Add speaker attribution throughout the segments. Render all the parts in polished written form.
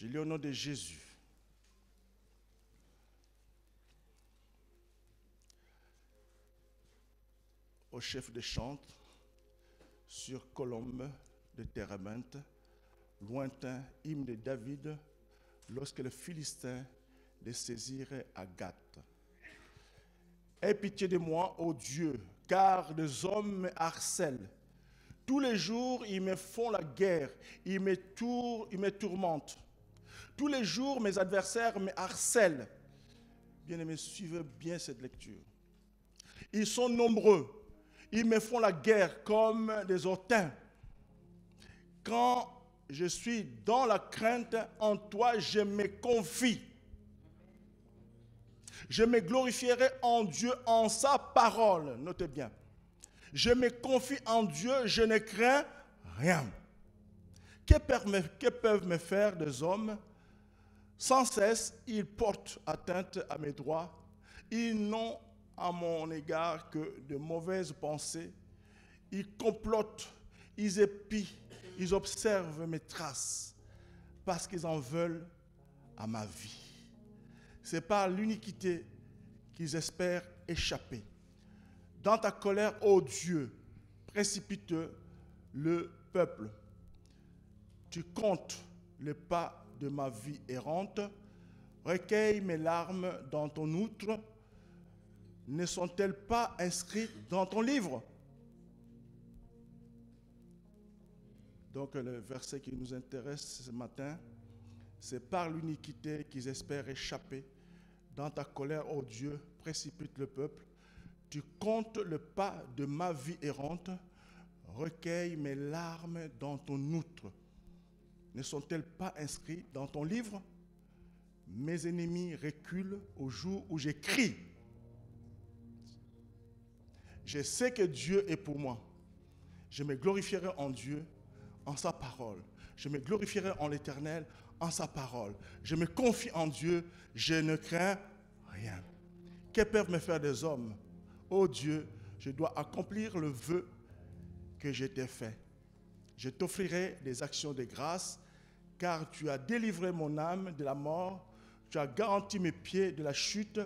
Speaker 1: Je lis au nom de Jésus. Au chef de chante, sur colombe de térébinthe, lointain hymne de David, lorsque le Philistin les saisirait à Gath. Aie pitié de moi, ô Dieu, car les hommes me harcèlent. Tous les jours, ils me font la guerre, ils me tourmentent. Tous les jours, mes adversaires me harcèlent. Bien-aimés, suivez bien cette lecture. Ils sont nombreux. Ils me font la guerre comme des hautains. Quand je suis dans la crainte, en toi, je me confie. Je me glorifierai en Dieu, en sa parole. Notez bien. Je me confie en Dieu, je ne crains rien. Que peuvent me faire des hommes? Sans cesse, ils portent atteinte à mes droits. Ils n'ont à mon égard que de mauvaises pensées. Ils complotent, ils épient, ils observent mes traces parce qu'ils en veulent à ma vie. C'est par l'iniquité qu'ils espèrent échapper. Dans ta colère, ô Dieu, précipite le peuple. Tu comptes les pas de ma vie errante. Recueille mes larmes dans ton outre. Ne sont-elles pas inscrites dans ton livre? Donc le verset qui nous intéresse ce matin, c'est par l'iniquité qu'ils espèrent échapper. Dans ta colère, ô Dieu, précipite le peuple. Tu comptes le pas de ma vie errante. Recueille mes larmes dans ton outre. Ne sont-elles pas inscrites dans ton livre? Mes ennemis reculent au jour où j'écris. Je sais que Dieu est pour moi. Je me glorifierai en Dieu, en sa parole. Je me glorifierai en l'Éternel, en sa parole. Je me confie en Dieu, je ne crains rien. Que peuvent me faire des hommes? Ô Dieu, je dois accomplir le vœu que je t'ai fait. Je t'offrirai des actions de grâce, car tu as délivré mon âme de la mort, tu as garanti mes pieds de la chute,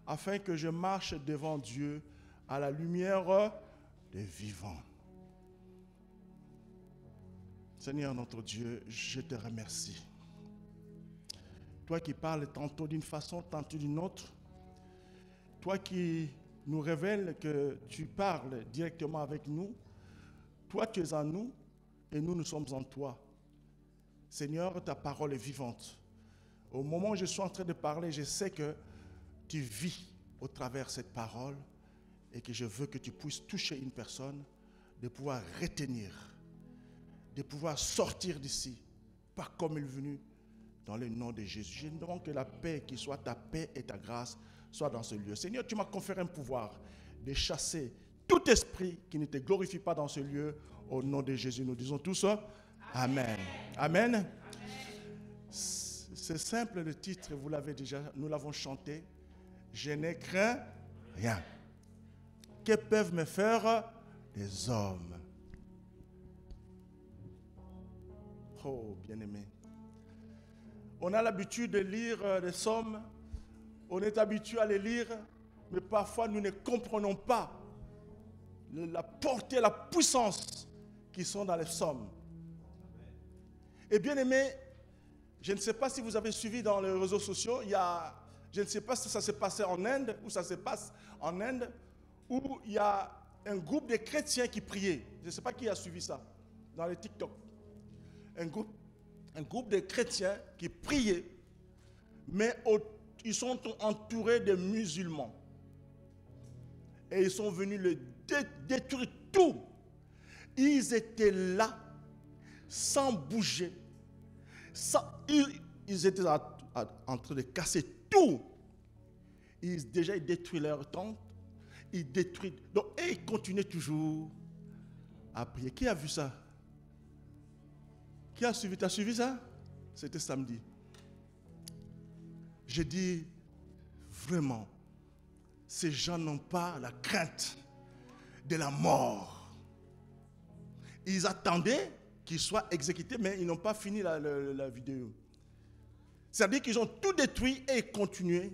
Speaker 1: afin que je marche devant Dieu à la lumière des vivants. Seigneur notre Dieu, je te remercie. Toi qui parles tantôt d'une façon, tantôt d'une autre, toi qui nous révèles que tu parles directement avec nous, toi tu es en nous et nous sommes en toi. Seigneur, ta parole est vivante. Au moment où je suis en train de parler, je sais que tu vis au travers de cette parole et que je veux que tu puisses toucher une personne, de pouvoir retenir, de pouvoir sortir d'ici, pas comme il est venu, dans le nom de Jésus. Je demande que la paix, qui soit ta paix et ta grâce, soit dans ce lieu. Seigneur, tu m'as conféré un pouvoir de chasser tout esprit qui ne te glorifie pas dans ce lieu. Au nom de Jésus, nous disons tous Amen. Amen. Amen. C'est simple le titre, vous l'avez déjà, nous l'avons chanté. Je ne crains rien. Que peuvent me faire les hommes? Oh, bien-aimé. On a l'habitude de lire des psaumes, on est habitué à les lire, mais parfois nous ne comprenons pas la portée, la puissance qui sont dans les psaumes. Et bien aimé, je ne sais pas si vous avez suivi dans les réseaux sociaux, je ne sais pas si ça s'est passé en Inde, ou ça se passe en Inde, où il y a un groupe de chrétiens qui priaient. Je ne sais pas qui a suivi ça dans les TikTok. Un groupe de chrétiens qui priaient, mais ils sont entourés de musulmans. Et ils sont venus le détruire tout. Ils étaient là, sans bouger. Ils étaient en train de casser tout. Ils détruisent leur tente. Ils détruisent. Donc, et ils continuaient toujours à prier. Qui a vu ça? Qui a suivi? Tu as suivi ça? C'était samedi. J'ai dit, vraiment, ces gens n'ont pas la crainte de la mort. Ils attendaient qu'ils soient exécutés, mais ils n'ont pas fini la vidéo. C'est-à-dire qu'ils ont tout détruit et continué.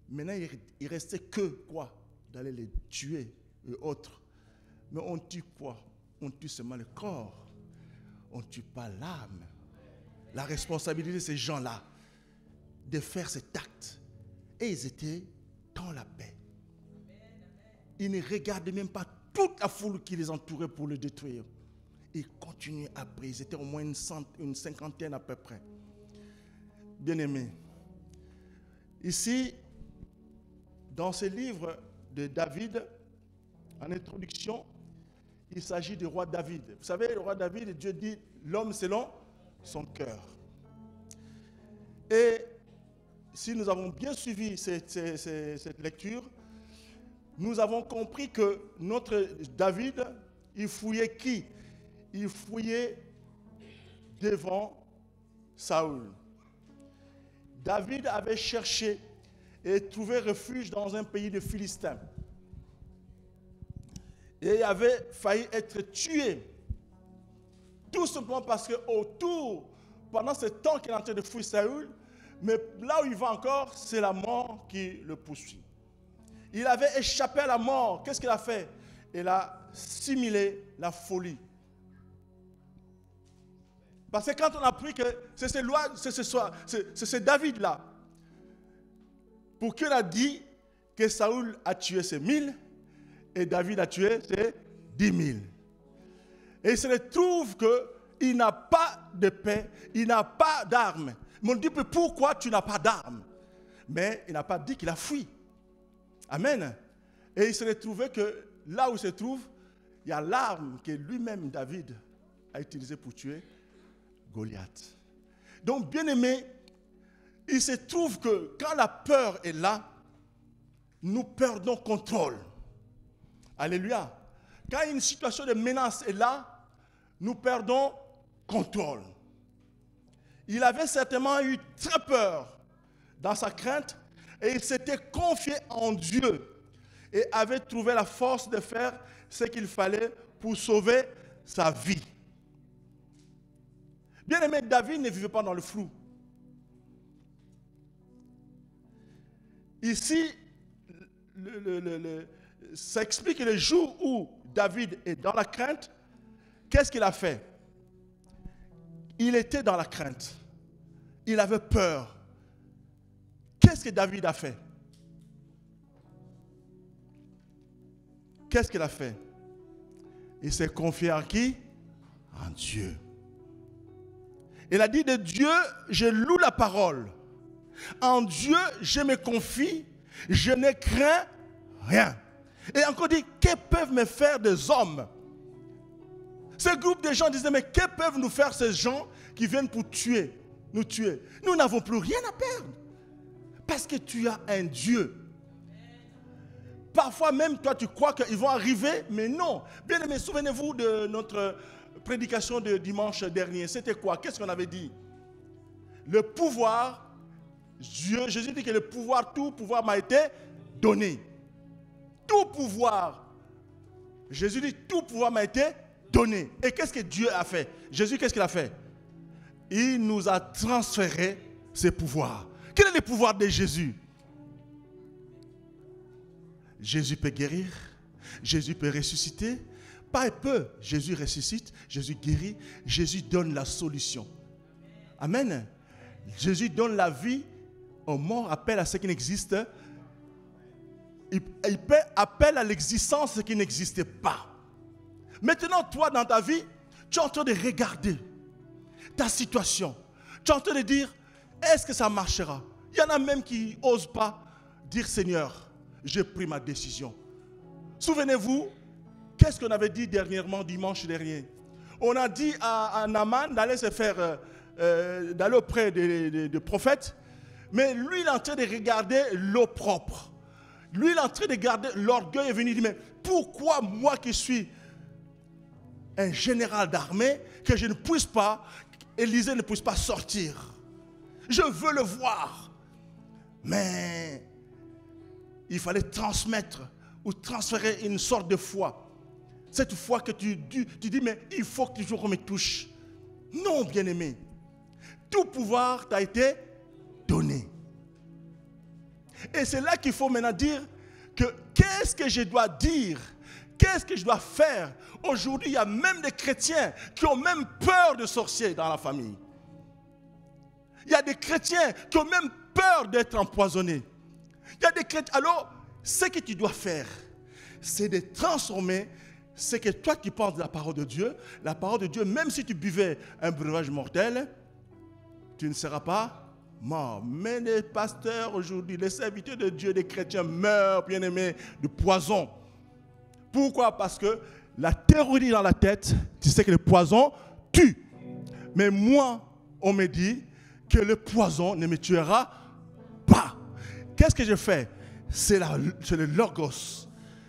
Speaker 1: Maintenant, il ne restait que quoi? D'aller les tuer et autres. Mais on tue quoi? On tue seulement le corps. On ne tue pas l'âme. La responsabilité de ces gens-là, de faire cet acte. Et ils étaient dans la paix. Ils ne regardaient même pas toute la foule qui les entourait pour le détruire. Ils continuaient après. Ils étaient au moins une cinquantaine à peu près. Bien-aimés, ici, dans ce livre de David, en introduction, il s'agit du roi David. Vous savez, le roi David, Dieu dit l'homme selon son cœur. Et si nous avons bien suivi cette lecture, nous avons compris que notre David, il fouillait qui? Il fouillait devant Saül. David avait cherché et trouvé refuge dans un pays de Philistins. Et il avait failli être tué. Tout simplement parce que autour, pendant ce temps qu'il est en train de fouiller Saül, mais là où il va encore, c'est la mort qui le poursuit. Il avait échappé à la mort. Qu'est-ce qu'il a fait? Il a simulé la folie. Parce que quand on a appris que c'est ce David-là, pour qu'il a dit que Saül a tué ses 1000 et David a tué ses 10 000. Et il se retrouve qu'il n'a pas de paix, il n'a pas d'armes. Mais on dit, pourquoi tu n'as pas d'armes? Mais il n'a pas dit qu'il a fui. Amen. Et il se retrouvait que là où il se trouve, il y a l'arme que lui-même, David, a utilisée pour tuer Goliath. Donc, bien aimé, il se trouve que quand la peur est là, nous perdons contrôle. Alléluia. Quand une situation de menace est là, nous perdons contrôle. Il avait certainement eu très peur dans sa crainte et il s'était confié en Dieu et avait trouvé la force de faire ce qu'il fallait pour sauver sa vie. Bien aimé, David ne vivait pas dans le flou. Ici, ça explique que le jour où David est dans la crainte, qu'est-ce qu'il a fait? Il était dans la crainte. Il avait peur. Qu'est-ce que David a fait? Qu'est-ce qu'il a fait? Il s'est confié en qui? En Dieu. Il a dit de Dieu, je loue la parole. En Dieu, je me confie, je ne crains rien. Et encore dit, que peuvent me faire des hommes? Ce groupe de gens disaient, mais que peuvent nous faire ces gens qui viennent pour nous tuer? Nous n'avons plus rien à perdre. Parce que tu as un Dieu. Parfois même, toi, tu crois qu'ils vont arriver, mais non. Bien aimé, souvenez-vous de notre prédication de dimanche dernier. C'était quoi? Qu'est-ce qu'on avait dit? Le pouvoir, Dieu, Jésus dit que le pouvoir, tout pouvoir m'a été donné. Tout pouvoir. Jésus dit, tout pouvoir m'a été donné. Et qu'est-ce que Dieu a fait? Jésus, qu'est-ce qu'il a fait? Il nous a transféré ses pouvoirs. Quel est le pouvoir de Jésus? Jésus peut guérir, Jésus peut ressusciter. Pas peu, Jésus ressuscite, Jésus guérit, Jésus donne la solution. Amen. Jésus donne la vie aux morts, appelle à ce qui n'existe. Il peut appeler à l'existence ce qui n'existait pas. Maintenant, toi, dans ta vie, tu es en train de regarder ta situation. Tu es en train de dire, est-ce que ça marchera? Il y en a même qui n'osent pas dire, Seigneur, j'ai pris ma décision. Souvenez-vous, qu'est-ce qu'on avait dit dernièrement, dimanche dernier? On a dit à Naaman d'aller se faire, d'aller auprès des prophètes, mais lui, il est en train de regarder l'eau propre. Lui, il est en train de regarder l'orgueil est venu dire, mais pourquoi moi qui suis un général d'armée, que je ne puisse pas, Élisée ne puisse pas sortir? Je veux le voir. Mais il fallait transmettre ou transférer une sorte de foi. Cette foi que tu dis, mais il faut que toujours on me touche. Non, bien-aimé. Tout pouvoir t'a été donné. Et c'est là qu'il faut maintenant dire que qu'est-ce que je dois dire? Qu'est-ce que je dois faire? Aujourd'hui, il y a même des chrétiens qui ont même peur de sorciers dans la famille. Il y a des chrétiens qui ont même peur d'être empoisonnés. Il y a des chrétiens. Alors, ce que tu dois faire, c'est de transformer ce que toi tu penses de la parole de Dieu. La parole de Dieu, même si tu buvais un breuvage mortel, tu ne seras pas mort. Mais les pasteurs aujourd'hui, les serviteurs de Dieu, les chrétiens meurent, bien aimés, de poison. Pourquoi? Parce que la théorie dans la tête, tu sais que le poison tue. Mais moi, on me dit que le poison ne me tuera pas. Qu'est-ce que je fais? C'est le Logos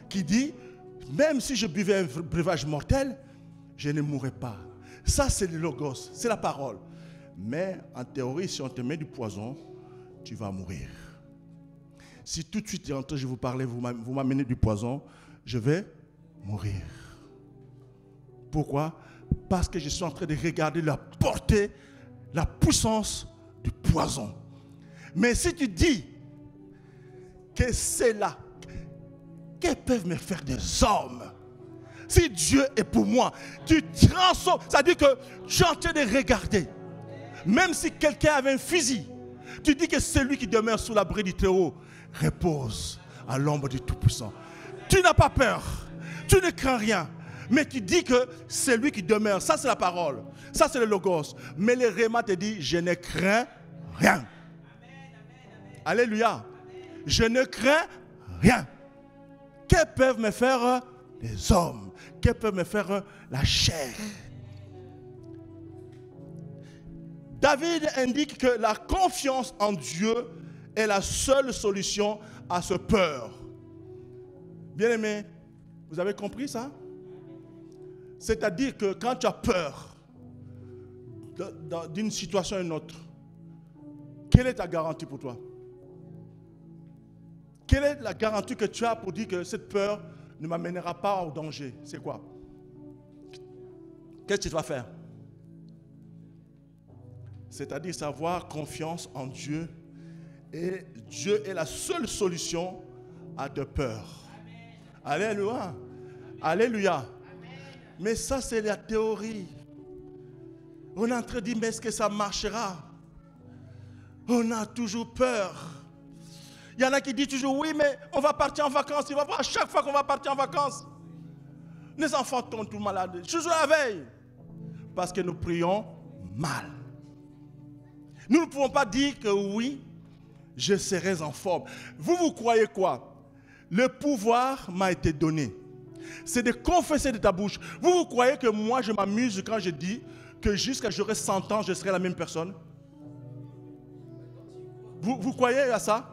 Speaker 1: qui dit, même si je buvais un breuvage mortel, je ne mourrai pas. Ça, c'est le Logos, c'est la parole. Mais en théorie, si on te met du poison, tu vas mourir. Si tout de suite, je vous parlais, vous m'amenez du poison, je vais mourir. Pourquoi? Parce que je suis en train de regarder la portée, la puissance du poison. Mais si tu dis que c'est là, que peuvent me faire des hommes? Si Dieu est pour moi, tu transformes. C'est-à-dire que tu es en train de regarder. Même si quelqu'un avait un fusil, tu dis que celui qui demeure sous l'abri du Très-Haut repose à l'ombre du Tout-Puissant. Tu n'as pas peur. Tu ne crains rien. Mais tu dis que c'est lui qui demeure. Ça, c'est la parole. Ça, c'est le Logos. Mais le Réma te dit, je ne crains rien. Alléluia. Je ne crains rien. Que peuvent me faire les hommes? Que peuvent me faire la chair? David indique que la confiance en Dieu est la seule solution à ce peur. Bien-aimés, vous avez compris ça? C'est-à-dire que quand tu as peur d'une situation à une autre, quelle est ta garantie pour toi? Quelle est la garantie que tu as pour dire que cette peur ne m'amènera pas au danger? C'est quoi? Qu'est-ce que tu vas faire? C'est-à-dire savoir confiance en Dieu. Et Dieu est la seule solution à de peur. Alléluia. Alléluia. Mais ça, c'est la théorie. On est en train de dire, mais est-ce que ça marchera? On a toujours peur. Il y en a qui disent toujours, oui, mais on va partir en vacances. Il va pas à chaque fois qu'on va partir en vacances. Les enfants tombent tout malades. Toujours la veille. Parce que nous prions mal. Nous ne pouvons pas dire que oui, je serai en forme. Vous croyez quoi? Le pouvoir m'a été donné. C'est de confesser de ta bouche. Vous croyez que moi, je m'amuse quand je dis que jusqu'à j'aurai 100 ans, je serai la même personne? Vous croyez à ça?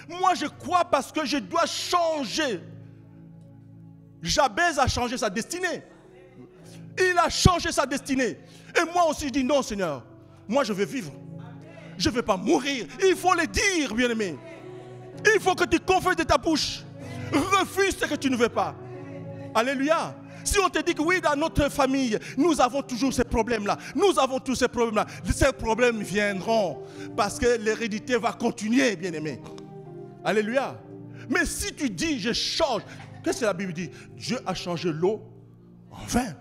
Speaker 1: Moi, je crois parce que je dois changer. Jabez a changé sa destinée. Il a changé sa destinée. Et moi aussi, je dis non, Seigneur. Moi, je veux vivre. Je ne veux pas mourir. Il faut le dire, bien-aimé. Il faut que tu confesses de ta bouche. Refuse ce que tu ne veux pas. Alléluia. Si on te dit que oui, dans notre famille, nous avons toujours ces problèmes-là. Nous avons tous ces problèmes-là. Ces problèmes viendront. Parce que l'hérédité va continuer, bien-aimé. Alléluia. Mais si tu dis, je change. Qu'est-ce que la Bible dit? Dieu a changé l'eau en vin.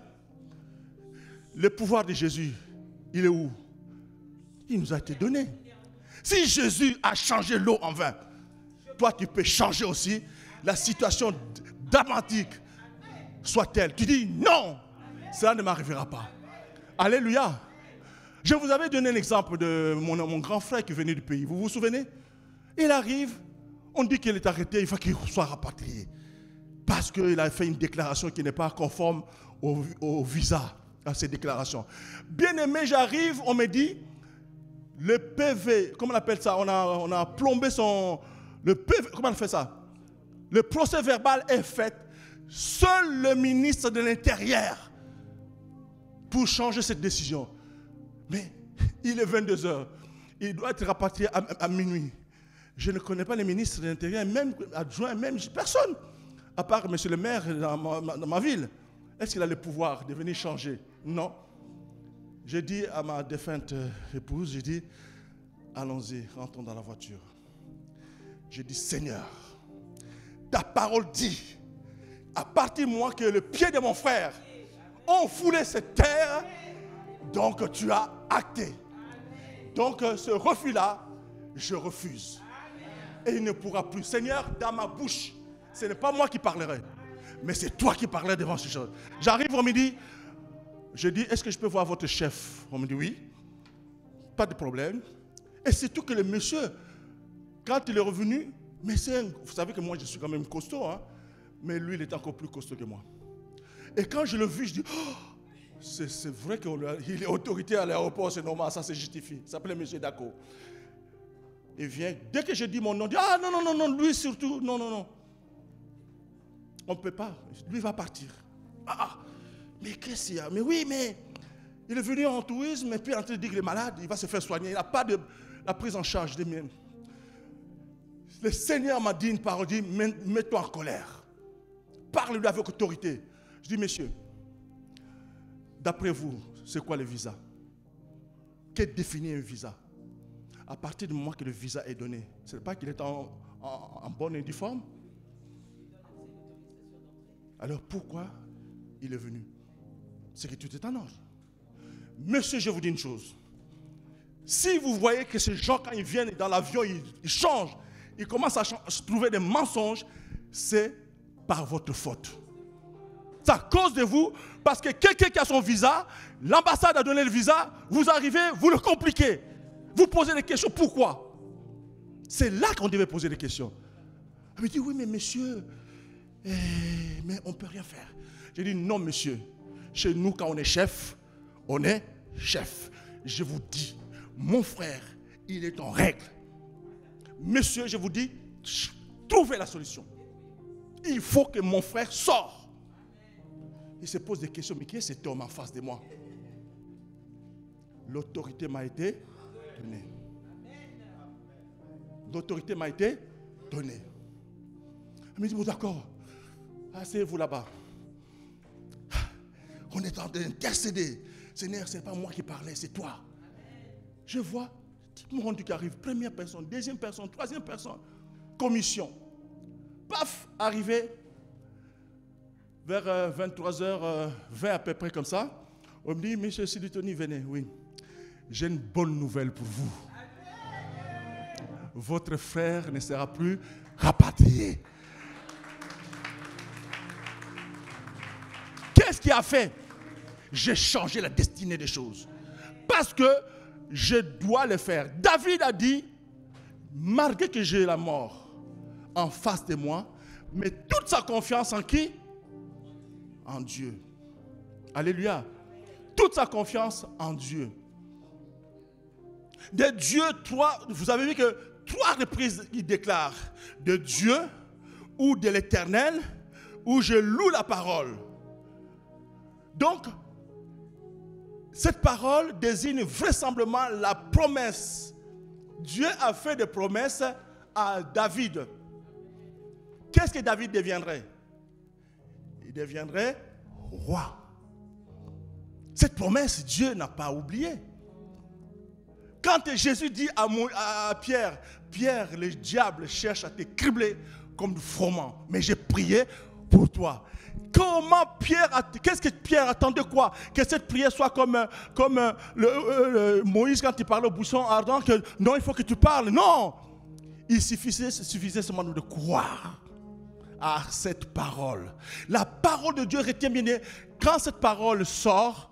Speaker 1: Le pouvoir de Jésus, il est où? Il nous a été donné. Si Jésus a changé l'eau en vin, toi tu peux changer aussi la situation dramatique soit-elle. Tu dis non, cela ne m'arrivera pas. Alléluia. Je vous avais donné un exemple de mon grand frère qui venait du pays. Vous vous souvenez? Il arrive, on dit qu'il est arrêté, il faut qu'il soit rapatrié. Parce qu'il a fait une déclaration qui n'est pas conforme au visa, à ces déclarations. Bien aimé, j'arrive, on me dit, le PV, comment on appelle ça? On a plombé son... Le PV, comment on fait ça? Le procès verbal est fait. Seul le ministre de l'Intérieur pour changer cette décision. Mais il est 22 heures. Il doit être rapatrié à minuit. Je ne connais pas les ministres de l'Intérieur, même adjoint, même personne. À part monsieur le maire dans ma ville. Est-ce qu'il a le pouvoir de venir changer? Non. J'ai dit à ma défunte épouse, j'ai dit, allons-y, rentrons dans la voiture. J'ai dit, Seigneur, ta parole dit, à partir de moi que le pied de mon frère ont foulé cette terre, donc tu as acté. Donc ce refus-là, je refuse. Et il ne pourra plus. Seigneur, dans ma bouche, ce n'est pas moi qui parlerai, mais c'est toi qui parlerais devant ces choses. J'arrive au midi, je dis, est-ce que je peux voir votre chef? On me dit oui, pas de problème. Et c'est tout que le monsieur, quand il est revenu, mais vous savez que moi je suis quand même costaud, hein, mais lui il est encore plus costaud que moi. Et quand je le vis, je dis, oh, c'est vrai qu'il est autorité à l'aéroport, c'est normal, ça se justifie. Il s'appelait M. Dako. Il vient, dès que je dis mon nom, il dit, ah non, non, non, non, lui surtout, non, non, non. On ne peut pas, lui va partir. Ah, mais qu'est-ce qu'il y a? Mais oui, mais il est venu en tourisme, et puis en train de dire qu'il est malade, il va se faire soigner. Il n'a pas de la prise en charge des miens. Le Seigneur m'a dit une parole, dit, mets-toi en colère. Parle-lui avec autorité. Je dis, monsieur, d'après vous, c'est quoi le visa? Qu'est définit un visa? À partir du moment que le visa est donné, ce n'est pas qu'il est en bonne et due forme? Alors pourquoi il est venu? C'est que tout est en ordre. Monsieur, je vous dis une chose. Si vous voyez que ces gens, quand ils viennent dans l'avion, ils changent, ils commencent à trouver des mensonges, c'est par votre faute. C'est à cause de vous, parce que quelqu'un qui a son visa, l'ambassade a donné le visa, vous arrivez, vous le compliquez. Vous posez des questions, pourquoi? C'est là qu'on devait poser des questions. Il me dit, oui, mais monsieur, mais on ne peut rien faire. J'ai dit, non, monsieur, chez nous, quand on est chef, on est chef. Je vous dis, mon frère, il est en règle. Monsieur, je vous dis, trouvez la solution. Il faut que mon frère sorte. Il se pose des questions, mais qui est cet homme en face de moi? L'autorité m'a été donnée. L'autorité m'a été donnée. Il me dit, bon d'accord, asseyez-vous là-bas. On est en train d'intercéder. Seigneur, ce n'est pas moi qui parlais, c'est toi. Je vois tout le monde qui arrive. Première personne, deuxième personne, troisième personne. Commission. Paf, arrivé vers 23h20 à peu près comme ça. On me dit, monsieur Silitoni, venez. Oui, j'ai une bonne nouvelle pour vous. Votre frère ne sera plus rapatrié. Qu'est-ce qu'il a fait? J'ai changé la destinée des choses. Parce que je dois le faire. David a dit, malgré que j'ai la mort en face de moi, mais toute sa confiance en qui? En Dieu. Alléluia. Toute sa confiance en Dieu. De Dieu, vous avez vu que 3 reprises, il déclare de Dieu ou de l'Éternel, où je loue la parole. Donc, cette parole désigne vraisemblablement la promesse. Dieu a fait des promesses à David. Qu'est-ce que David deviendrait? Il deviendrait roi. Cette promesse, Dieu n'a pas oublié. Quand Jésus dit à Pierre, Pierre, le diable cherche à te cribler comme du froment, mais j'ai prié pour toi. Comment qu'est-ce que Pierre attendait quoi? Que cette prière soit comme Moïse quand il parlait au buisson ardent, que non, il faut que tu parles. Non! Il suffisait seulement de croire à cette parole. La parole de Dieu retient bien. Quand cette parole sort,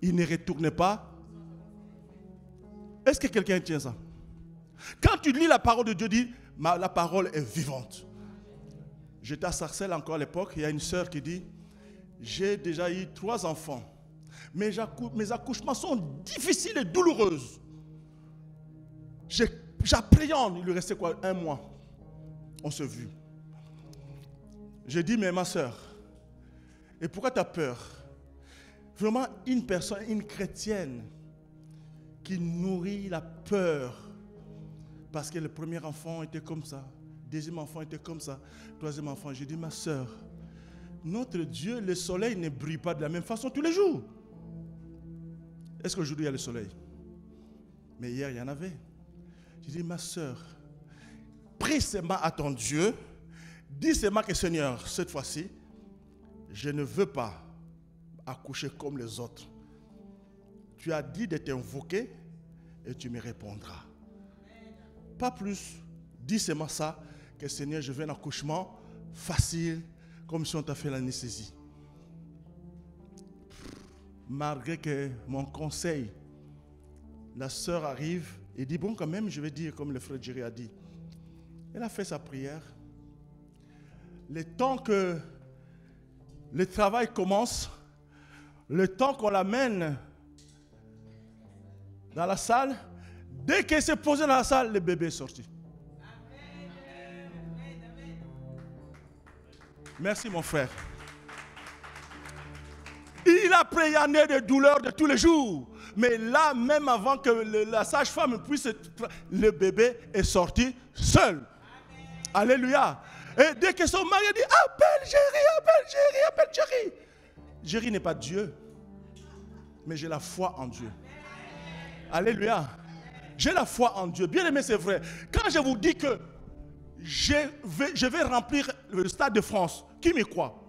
Speaker 1: il ne retourne pas. Est-ce que quelqu'un tient ça? Quand tu lis la parole de Dieu, dit, la parole est vivante. J'étais à Sarcelles encore à l'époque, il y a une sœur qui dit, j'ai déjà eu 3 enfants, mais mes accouchements sont difficiles et douloureux. J'appréhende, il lui restait quoi, 1 mois. On se vit. J'ai dit, mais ma sœur, et pourquoi tu as peur? Vraiment, une personne, une chrétienne, qui nourrit la peur, parce que le premier enfant était comme ça, deuxième enfant était comme ça, troisième enfant. J'ai dit, ma sœur, notre Dieu, le soleil ne brille pas de la même façon tous les jours. Est-ce qu'aujourd'hui il y a le soleil? Mais hier, il y en avait. J'ai dit, ma soeur, prie seulement à ton Dieu. Dis seulement que Seigneur, cette fois-ci, je ne veux pas accoucher comme les autres. Tu as dit de t'invoquer et tu me répondras. Pas plus. Dis seulement ça, que Seigneur, je veux un accouchement facile, comme si on t'a fait l'anesthésie. Malgré que mon conseil, la sœur arrive et dit, bon, quand même, je vais dire comme le frère Jerry a dit. Elle a fait sa prière. Le temps que le travail commence, le temps qu'on l'amène dans la salle, dès qu'elle s'est posée dans la salle, le bébé est sorti. Merci mon frère. Il a pris une année de douleur de tous les jours. Mais là, même avant que la sage-femme puisse, le bébé est sorti seul. Amen. Alléluia. Et dès que son mari dit, appelle Jerry, appelle Jerry, appelle Jerry. Jerry n'est pas Dieu. Mais j'ai la foi en Dieu. Alléluia. J'ai la foi en Dieu. Bien aimé, c'est vrai. Quand je vous dis que je vais remplir le Stade de France, qui me croit?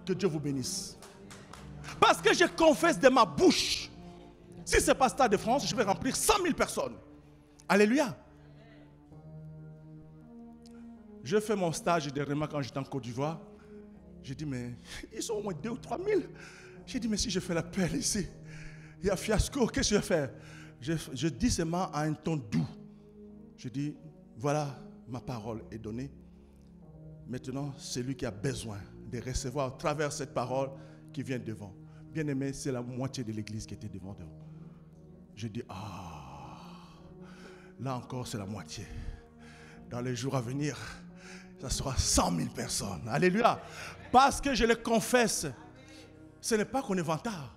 Speaker 1: Que Dieu vous bénisse. Parce que je confesse de ma bouche. Si ce n'est pas Stade de France, je vais remplir 100 000 personnes. Alléluia. Je fais mon stage dernièrement quand j'étais en Côte d'Ivoire. J'ai dit, mais ils sont au moins 2 ou 3 000. J'ai dit, mais si je fais l'appel ici, il y a fiasco, qu'est-ce que je vais faire? Je dis seulement à un ton doux. Je dis, voilà, ma parole est donnée. Maintenant, celui qui a besoin de recevoir à travers cette parole qui vient devant. Bien aimé, c'est la moitié de l'église qui était devant nous. Je dis, là encore, c'est la moitié. Dans les jours à venir, ça sera 100 000 personnes. Alléluia. Parce que je le confesse. Ce n'est pas qu'on est vantard.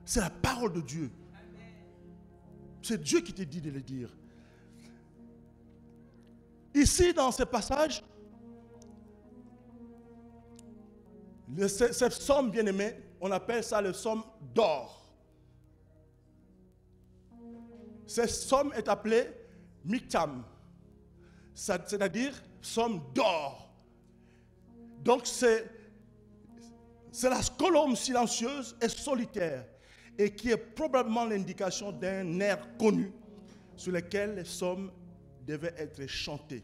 Speaker 1: C'est la parole de Dieu. C'est Dieu qui te dit de le dire. Ici, dans ce passage, cette somme bien-aimée, on appelle ça le somme d'or. Cette somme est appelée miktam, c'est-à-dire somme d'or. Donc c'est la colombe silencieuse et solitaire et qui est probablement l'indication d'un air connu sur lequel les sommes devaient être chantées.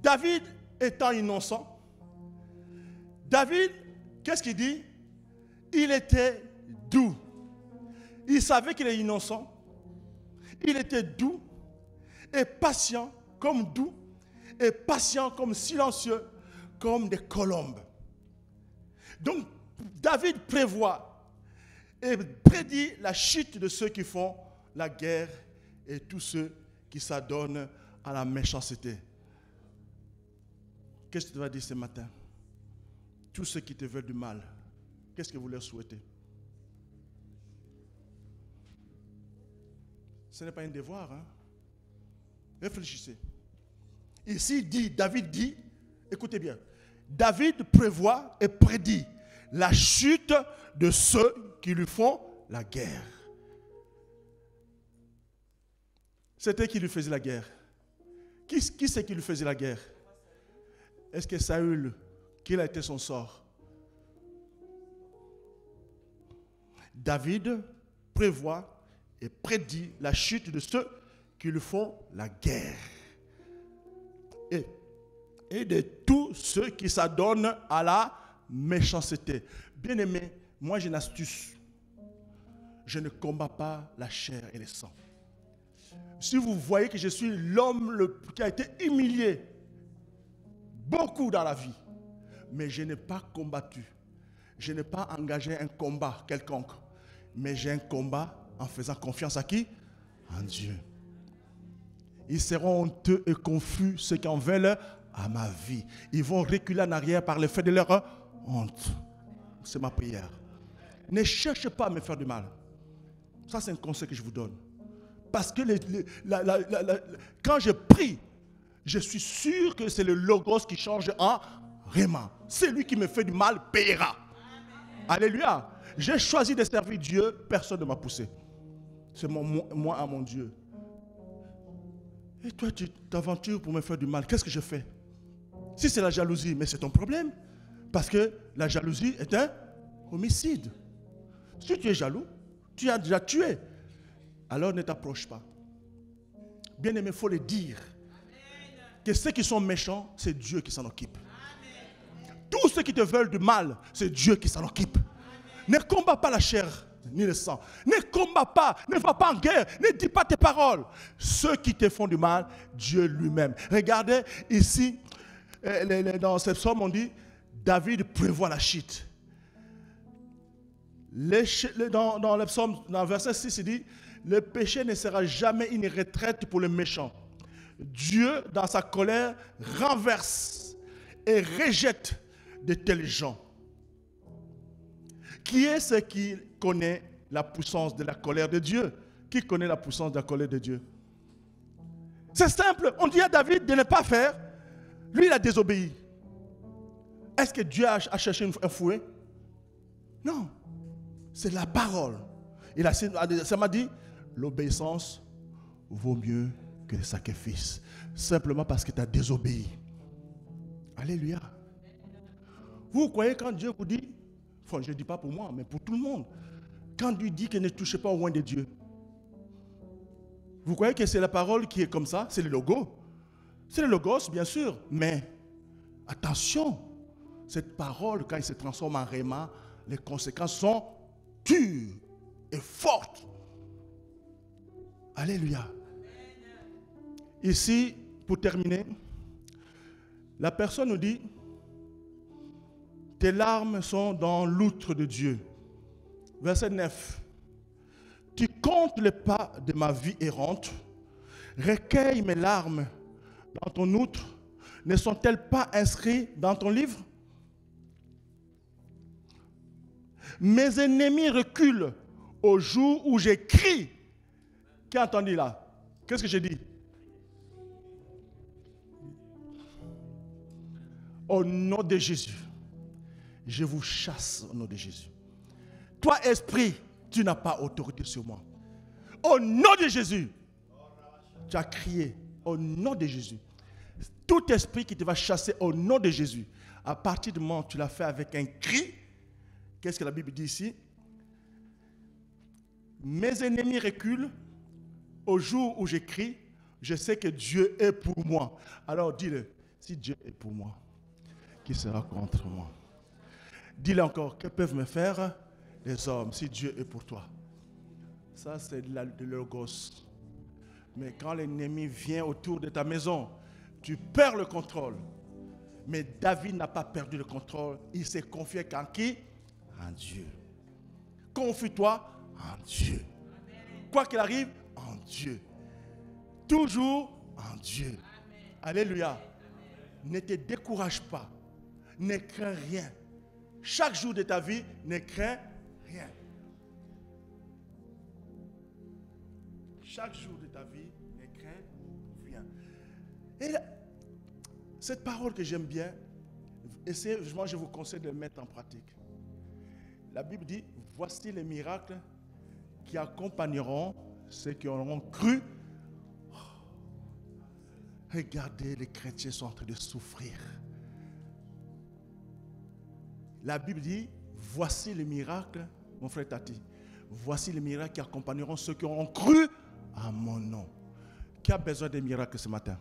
Speaker 1: David étant innocent, David, qu'est-ce qu'il dit? Il était doux. Il savait qu'il est innocent. Il était doux et patient comme doux et patient comme silencieux comme des colombes. Donc, David prévoit et prédit la chute de ceux qui font la guerre et tous ceux qui s'adonnent à la méchanceté. Qu'est-ce que tu vas dire ce matin? Tous ceux qui te veulent du mal, qu'est-ce que vous leur souhaitez? Ce n'est pas un devoir. Hein? Réfléchissez. Ici, David dit, écoutez bien, David prévoit et prédit la chute de ceux qui lui font la guerre. C'était qui lui faisait la guerre? Qui c'est qui lui faisait la guerre? Est-ce que Saül, quel a été son sort? David prévoit et prédit la chute de ceux qui lui font la guerre. Et de tous ceux qui s'adonnent à la méchanceté. Bien-aimé, moi j'ai une astuce. Je ne combats pas la chair et le sang. Si vous voyez que je suis l'homme qui a été humilié beaucoup dans la vie, mais je n'ai pas combattu. Je n'ai pas engagé un combat quelconque. Mais j'ai un combat en faisant confiance à qui? En Dieu. Ils seront honteux et confus, ceux qui en veulent à ma vie. Ils vont reculer en arrière par le fait de leur honte. C'est ma prière. Ne cherchez pas à me faire du mal. Ça, c'est un conseil que je vous donne. Parce que quand je prie, je suis sûr que c'est le logos qui change en Réma. Celui qui me fait du mal paiera. Alléluia. j'ai choisi de servir Dieu, personne ne m'a poussé. C'est moi à mon Dieu. Et toi, tu t'aventures pour me faire du mal. Qu'est-ce que je fais? Si c'est la jalousie, mais c'est ton problème. Parce que la jalousie est un homicide. Si tu es jaloux, tu as déjà tué. Alors ne t'approche pas. Bien aimé, il faut le dire. Que ceux qui sont méchants, c'est Dieu qui s'en occupe. Tous ceux qui te veulent du mal, c'est Dieu qui s'en occupe. Ne combat pas la chair ni le sang. Ne combat pas, ne va pas en guerre, ne dis pas tes paroles. Ceux qui te font du mal, Dieu lui-même. Regardez ici, dans ce psaume, on dit, David prévoit la chute. Dans le psaume, dans le verset 6, il dit, le péché ne sera jamais une retraite pour le méchant. Dieu, dans sa colère, renverse et rejette de tels gens. Qui est ce qui connaît la puissance de la colère de Dieu? Qui connaît la puissance de la colère de Dieu? C'est simple. On dit à David de ne pas faire. Lui, il a désobéi. Est-ce que Dieu a cherché un fouet? Non. C'est la parole. Ça m'a dit, l'obéissance vaut mieux que le sacrifice. Simplement parce que tu as désobéi. Alléluia. Vous croyez quand Dieu vous dit, enfin, je ne dis pas pour moi, mais pour tout le monde, quand Dieu dit que ne touchez pas au loin de Dieu, vous croyez que c'est la parole qui est comme ça? C'est le logo. C'est le logos, bien sûr, mais attention, cette parole, quand elle se transforme en réma, les conséquences sont dures et fortes. Alléluia. Ici, pour terminer, la personne nous dit, tes larmes sont dans l'outre de Dieu. Verset 9. Tu comptes les pas de ma vie errante, recueille mes larmes dans ton outre, ne sont-elles pas inscrites dans ton livre? Mes ennemis reculent au jour où j'écris. Qui a entendu là? Qu'est-ce que j'ai dit? Au nom de Jésus, je vous chasse au nom de Jésus. Toi, esprit, tu n'as pas autorité sur moi. Au nom de Jésus, tu as crié au nom de Jésus. Tout esprit qui te va chasser au nom de Jésus, à partir du moment où tu l'as fait avec un cri, qu'est-ce que la Bible dit ici? Mes ennemis reculent au jour où j'écris, je sais que Dieu est pour moi. Alors dis-le, si Dieu est pour moi, qui sera contre moi? Dis-le encore, que peuvent me faire les hommes si Dieu est pour toi? Ça, c'est de logos. Mais quand l'ennemi vient autour de ta maison, tu perds le contrôle. Mais David n'a pas perdu le contrôle. Il s'est confié en qui? En Dieu. Confie-toi en Dieu. Quoi qu'il arrive, en Dieu. Toujours en Dieu. Alléluia. Ne te décourage pas. Ne crains rien. Chaque jour de ta vie, ne crains rien. Chaque jour de ta vie, ne crains rien. Et cette parole que j'aime bien, moi je vous conseille de le mettre en pratique. La Bible dit, voici les miracles qui accompagneront ceux qui auront cru. Oh, regardez, les chrétiens sont en train de souffrir. La Bible dit, voici les miracles, mon frère Tati, voici les miracles qui accompagneront ceux qui auront cru à mon nom. Qui a besoin de miracles ce matin?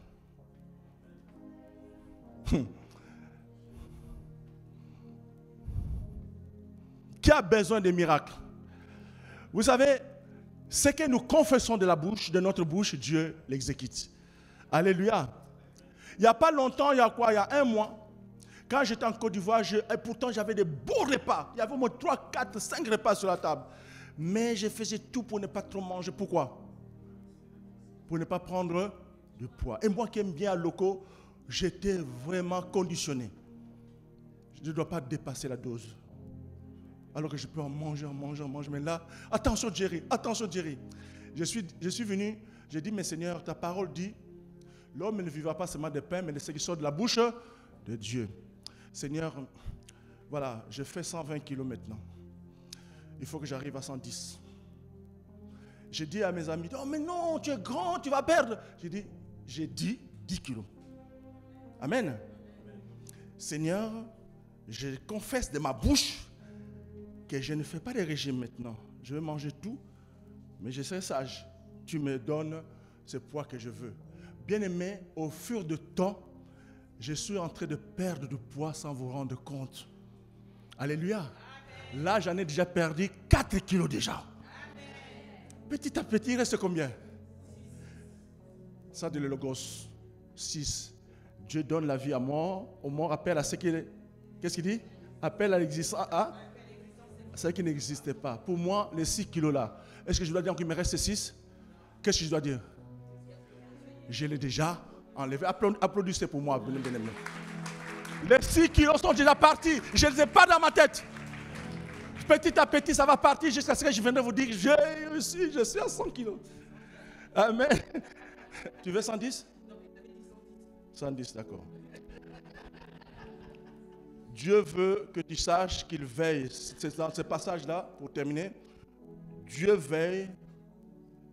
Speaker 1: Qui a besoin de miracles? Vous savez, ce que nous confessons de la bouche, de notre bouche, Dieu l'exécute. Alléluia. Il n'y a pas longtemps, il y a quoi? Il y a un mois, quand j'étais en Côte d'Ivoire, et pourtant j'avais des beaux repas. Il y avait au moins 3, 4, 5 repas sur la table. Mais je faisais tout pour ne pas trop manger. Pourquoi? Pour ne pas prendre de poids. Et moi qui aime bien locaux, j'étais vraiment conditionné. Je ne dois pas dépasser la dose. Alors que je peux en manger. Mais là, attention Jerry. Je suis venu, j'ai dit, mais Seigneur, ta parole dit, l'homme ne vivra pas seulement de pain, mais de ce qui sort de la bouche de Dieu. Seigneur, voilà, je fais 120 kilos maintenant. il faut que j'arrive à 110. J'ai dit à mes amis, oh mais non, tu es grand, tu vas perdre. J'ai dit 10 kilos. Amen. Seigneur, je confesse de ma bouche que je ne fais pas de régime maintenant. Je vais manger tout, mais je serai sage. Tu me donnes ce poids que je veux. Bien-aimé, au fur du temps, je suis en train de perdre du poids sans vous rendre compte. Alléluia. Là, j'en ai déjà perdu 4 kilos déjà. Petit à petit, il reste combien? Ça de le Logos. 6. Dieu donne la vie à mort. Au mort appelle à ce qui... Qu'est-ce qu'il dit? Appelle à l'existence. À ce qui n'existait pas. Pour moi, les 6 kilos là, est-ce que je dois dire qu'il me reste 6? Qu'est-ce que je dois dire? Je l'ai déjà enlevé. Applaudissez pour moi. Les 6 kilos sont déjà partis. Je ne les ai pas dans ma tête. Petit à petit, ça va partir jusqu'à ce que je viendrai vous dire, j'ai réussi, je suis à 100 kilos. Amen. Tu veux 110? 110, d'accord. Dieu veut que tu saches qu'il veille. C'est dans ce passage-là, pour terminer. Dieu veille.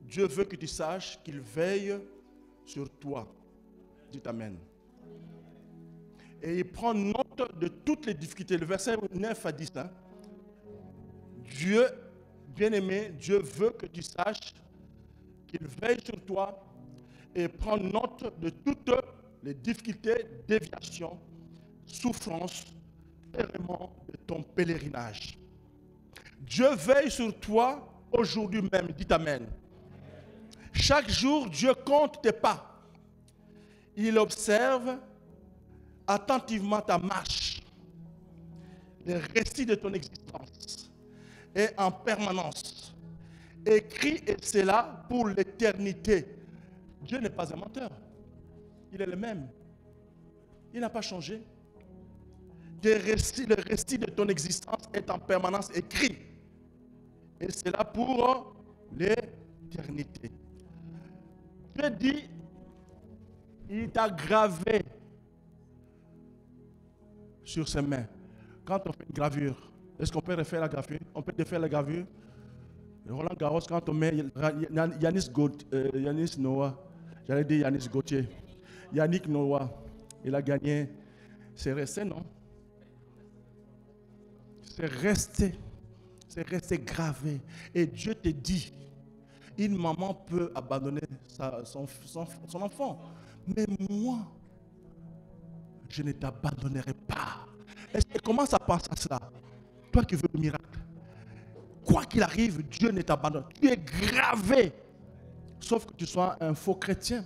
Speaker 1: Dieu veut que tu saches qu'il veille sur toi. Dites Amen. Et il prend note de toutes les difficultés. Le verset 9 à 10. Hein. Dieu, bien-aimé, Dieu veut que tu saches qu'il veille sur toi et prend note de toutes les difficultés, déviations, souffrances, errements de ton pèlerinage. Dieu veille sur toi aujourd'hui même. Dites Amen. Chaque jour, Dieu compte tes pas. Il observe attentivement ta marche, les récits de ton existence, et en permanence. Écrit, et c'est là pour l'éternité. Dieu n'est pas un menteur. Il est le même. Il n'a pas changé. Le récit de ton existence est en permanence écrit. Et c'est là pour l'éternité. Dieu dit, il t'a gravé sur ses mains. Quand on fait une gravure, est-ce qu'on peut refaire la gravure? On peut défaire la gravure. Roland Garros, quand on met Yannick Noah, j'allais dire Yannick Gauthier, Yannick Noah, il a gagné. C'est resté, non? C'est resté gravé. Et Dieu te dit, une maman peut abandonner son enfant. Mais moi, je ne t'abandonnerai pas. Est-ce que commence à penser à cela? Toi qui veux le miracle. Quoi qu'il arrive, Dieu ne t'abandonne. Tu es gravé. Sauf que tu sois un faux chrétien.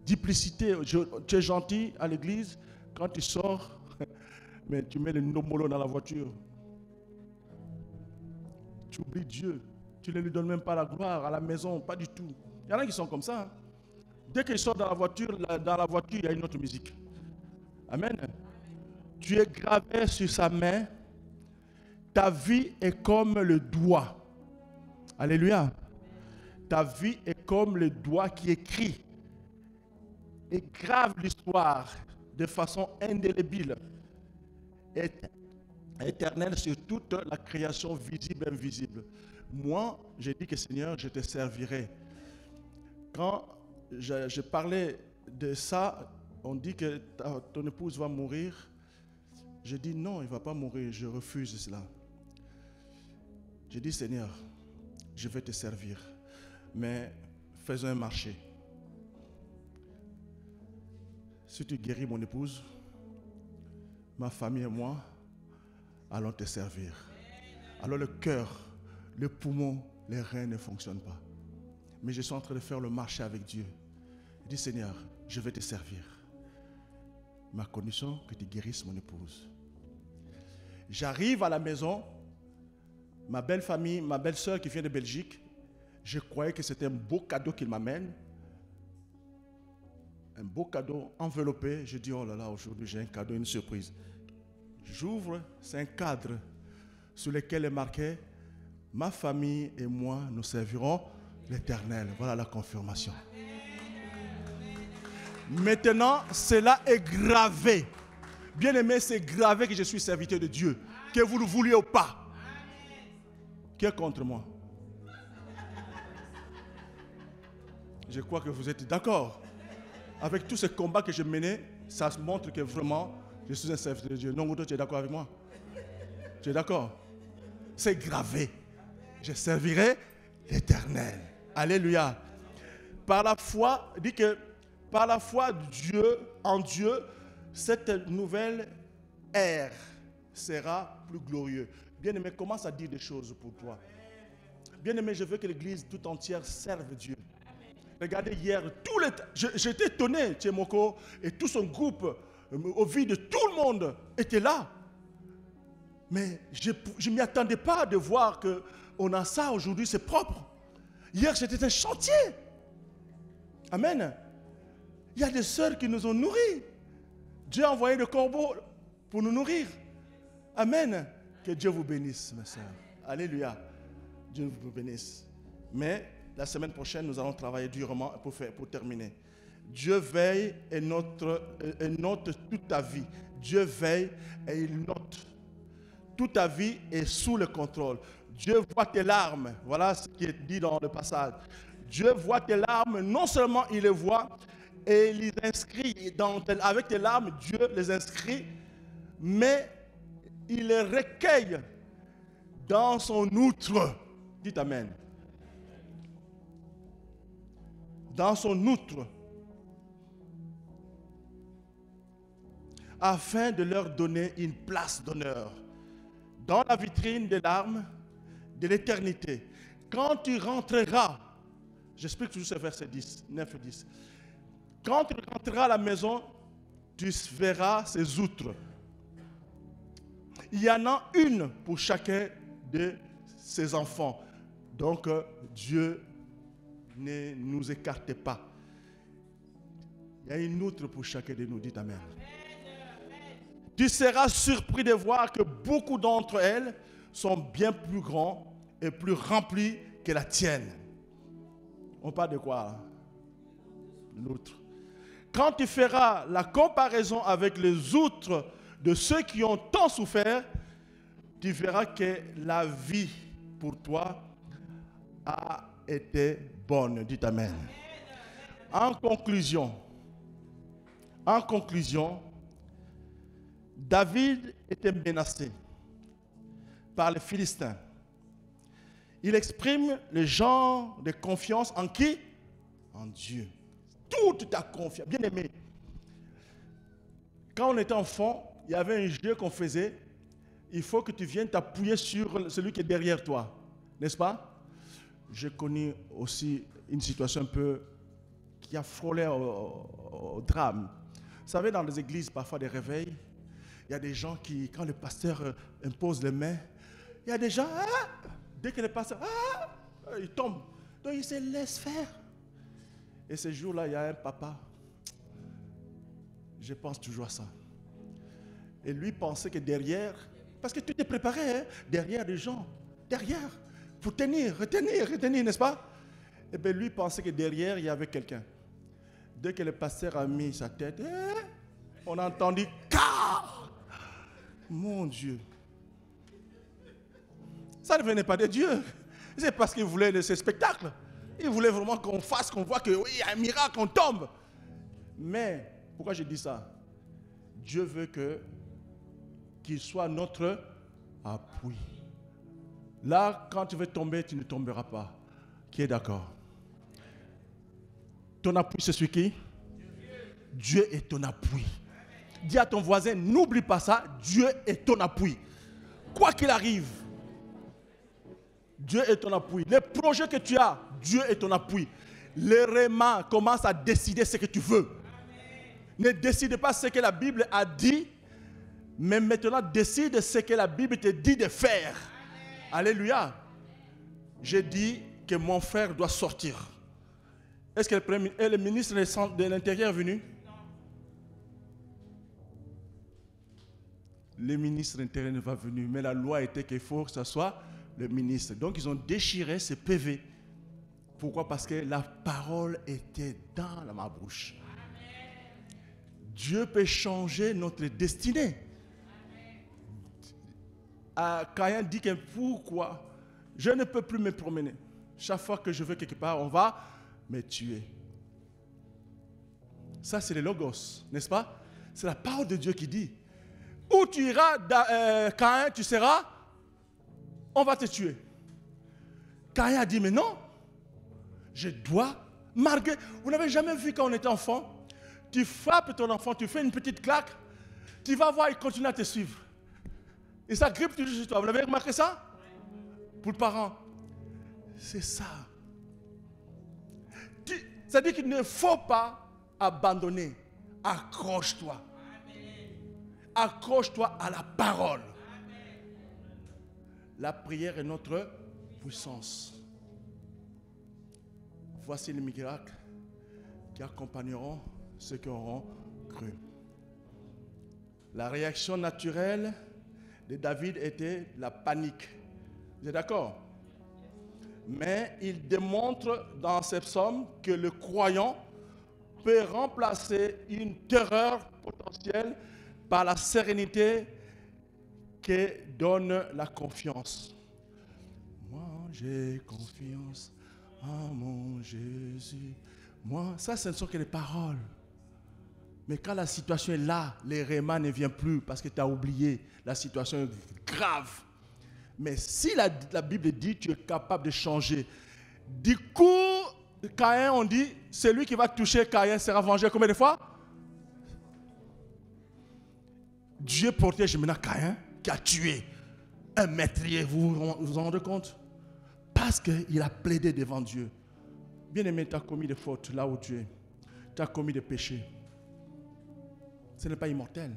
Speaker 1: Duplicité. Tu es gentil à l'église. Quand tu sors, mais tu mets le nomolo dans la voiture. Tu oublies Dieu. Tu ne lui donnes même pas la gloire à la maison. Pas du tout. Il y en a qui sont comme ça. Hein. Dès qu'ils sortent dans la voiture, il y a une autre musique. Amen. Tu es gravé sur sa main. Ta vie est comme le doigt. Alléluia. Ta vie est comme le doigt qui écrit et grave l'histoire de façon indélébile et éternelle sur toute la création visible et invisible. Moi, j'ai dit que Seigneur, je te servirai. Quand je parlais de ça, on dit que ton épouse va mourir. Je dis non, il ne va pas mourir, je refuse cela. J'ai dit Seigneur, je vais te servir, mais faisons un marché. Si tu guéris mon épouse, ma famille et moi allons te servir. Alors le cœur, le poumon, les reins ne fonctionnent pas. Mais je suis en train de faire le marché avec Dieu. Je dis Seigneur, je vais te servir. Ma condition, que tu guérisses mon épouse. J'arrive à la maison, ma belle famille, ma belle soeur qui vient de Belgique, je croyais que c'était un beau cadeau qu'il m'amène. Un beau cadeau enveloppé. Je dis, oh là là, aujourd'hui j'ai un cadeau, une surprise. J'ouvre, c'est un cadre sur lequel est marqué, ma famille et moi, nous servirons l'Éternel. Voilà la confirmation. Maintenant, cela est gravé. Bien aimé, c'est gravé que je suis serviteur de Dieu. Que vous le vouliez ou pas. Qui est contre moi? Je crois que vous êtes d'accord. Avec tous ces combats que je menais, ça montre que vraiment, je suis un serviteur de Dieu. Non, tu es d'accord avec moi? Tu es d'accord? C'est gravé. Je servirai l'Éternel. Alléluia. Par la foi, dit que par la foi en Dieu, cette nouvelle ère sera plus glorieuse. Bien-aimé, commence à dire des choses pour toi. Bien-aimé, je veux que l'Église tout entière serve Dieu. Regardez hier, j'étais étonné, Tchemoko et tout son groupe, au vu de tout le monde, était là. Mais je ne m'y attendais pas de voir qu'on a ça aujourd'hui, c'est propre. Hier, c'était un chantier. Amen. Il y a des sœurs qui nous ont nourris. Dieu a envoyé des corbeaux pour nous nourrir. Amen. Que Dieu vous bénisse, mes sœurs. Alléluia. Dieu vous bénisse. Mais la semaine prochaine, nous allons travailler durement pour terminer. Dieu veille et note toute ta vie. Dieu veille et il note. Toute ta vie est sous le contrôle. Dieu voit tes larmes. Voilà ce qui est dit dans le passage. Dieu voit tes larmes. Non seulement il les voit et il les inscrit. Avec tes larmes, Dieu les inscrit. Mais il les recueille dans son outre. Dites Amen. Dans son outre. Afin de leur donner une place d'honneur dans la vitrine des larmes de l'éternité. Quand tu rentreras, j'explique toujours ce verset 10, 9 et 10. Quand tu rentreras à la maison, tu verras ces outres. Il y en a une pour chacun de ses enfants. Donc, Dieu ne nous écarte pas. Il y a une outre pour chacun de nous. Dites Amen. Tu seras surpris de voir que beaucoup d'entre elles sont bien plus grands et plus remplis que la tienne. On parle de quoi? L'outre. Quand tu feras la comparaison avec les outres de ceux qui ont tant souffert, tu verras que la vie pour toi a été bonne. Dites Amen. En conclusion, David était menacé par les Philistins. Il exprime le genre de confiance en qui? En Dieu. Toute ta confiance. Bien aimé, quand on était enfant, il y avait un jeu qu'on faisait. Il faut que tu viennes t'appuyer sur celui qui est derrière toi. N'est-ce pas? J'ai connu aussi une situation un peu qui a frôlé au drame. Vous savez, dans les églises, parfois des réveils, il y a des gens qui, quand le pasteur impose les mains, il y a des gens, dès que le pasteur, il tombe. Donc il se laisse faire. Et ce jour-là, il y a un papa. Je pense toujours à ça. Et lui pensait que derrière, parce que tu t'es préparé, hein, derrière des gens, derrière, pour retenir, n'est-ce pas? Et bien lui pensait que derrière, il y avait quelqu'un. Dès que le pasteur a mis sa tête, on a entendu car. Mon Dieu. Ça ne venait pas de Dieu. C'est parce qu'il voulait ce spectacle. Il voulait vraiment qu'on fasse, qu'on voit qu'il y a un miracle, on tombe. Mais, pourquoi je dis ça? Dieu veut qu'il soit notre appui. Là, quand tu veux tomber, tu ne tomberas pas. Qui est d'accord? Ton appui, c'est celui qui? Dieu est ton appui. Dis à ton voisin, n'oublie pas ça, Dieu est ton appui. Quoi qu'il arrive, Dieu est ton appui. Les projets que tu as, Dieu est ton appui. Les rémas commencent à décider ce que tu veux. Ne décide pas ce que la Bible a dit, mais maintenant décide ce que la Bible te dit de faire. Alléluia. J'ai dit que mon frère doit sortir. Est-ce que le ministre de l'Intérieur est venu? Le ministre de l'Intérieur n'est pas venu, mais la loi était qu'il faut que ce soit le ministre. Donc ils ont déchiré ce PV. Pourquoi? Parce que la parole était dans ma bouche. Dieu peut changer notre destinée. Caïn dit que pourquoi Je ne peux plus me promener. Chaque fois que je vais quelque part, on va me tuer. Ça, c'est le logos, n'est-ce pas? C'est la parole de Dieu qui dit. Où tu iras, Caïn, tu seras, on va te tuer. Caïn a dit, mais non, je dois, malgré... Vous n'avez jamais vu quand on était enfant, tu frappes ton enfant, tu fais une petite claque, tu vas voir, il continue à te suivre. Et ça grippe toujours sur toi. Vous l'avez remarqué ça? Pour le parent. C'est ça. C'est-à-dire qu'il ne faut pas abandonner. Accroche-toi. Accroche-toi à la parole. La prière est notre puissance. Voici les miracles qui accompagneront ceux qui auront cru. La réaction naturelle de David était la panique. Vous êtes d'accord? Mais il démontre dans ces psaumes que le croyant peut remplacer une terreur potentielle par la sérénité que donne la confiance. Moi, j'ai confiance en mon Jésus. Moi, ça, ce ne sont que les paroles. Mais quand la situation est là, les rémas ne viennent plus parce que tu as oublié. La situation est grave. Mais si la Bible dit que tu es capable de changer, du coup, Caïn, on dit, celui qui va toucher Caïn sera vengé combien de fois? Dieu protège maintenant Caïn qui a tué un meurtrier. Vous vous rendez compte? Parce qu'il a plaidé devant Dieu. Bien-aimé, tu as commis des fautes là où tu es. Tu as commis des péchés. Ce n'est pas immortel.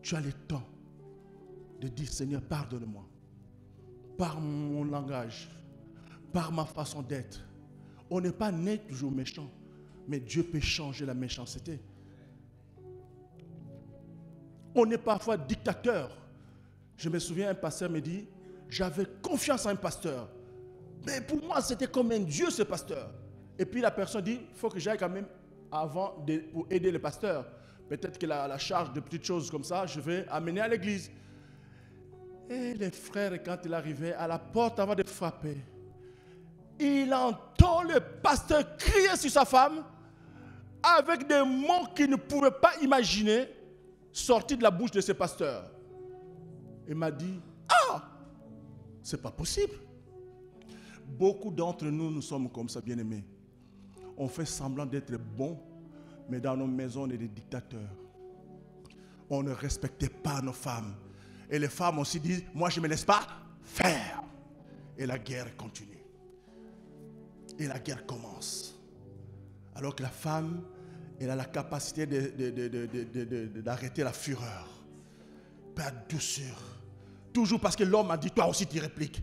Speaker 1: Tu as le temps de dire, Seigneur, pardonne-moi. Par mon langage, par ma façon d'être. On n'est pas né toujours méchant, mais Dieu peut changer la méchanceté. On est parfois dictateur. Je me souviens, un pasteur me dit, j'avais confiance en un pasteur. Mais pour moi, c'était comme un Dieu, ce pasteur. Et puis la personne dit, il faut que j'aille quand même avant pour aider le pasteur. Peut-être que la charge de petites choses comme ça, je vais amener à l'église. Et les frères, quand il arrivait à la porte avant de frapper, il entend le pasteur crier sur sa femme avec des mots qu'il ne pouvait pas imaginer sortis de la bouche de ce pasteur. Il m'a dit, ah, c'est pas possible. Beaucoup d'entre nous, nous sommes comme ça, bien-aimés. On fait semblant d'être bons, mais dans nos maisons, on est des dictateurs. On ne respectait pas nos femmes. Et les femmes aussi disent, moi je ne me laisse pas faire. Et la guerre continue. Et la guerre commence. Alors que la femme, elle a la capacité d'arrêter la fureur. Pas de douceur. Toujours parce que l'homme a dit, toi aussi tu répliques.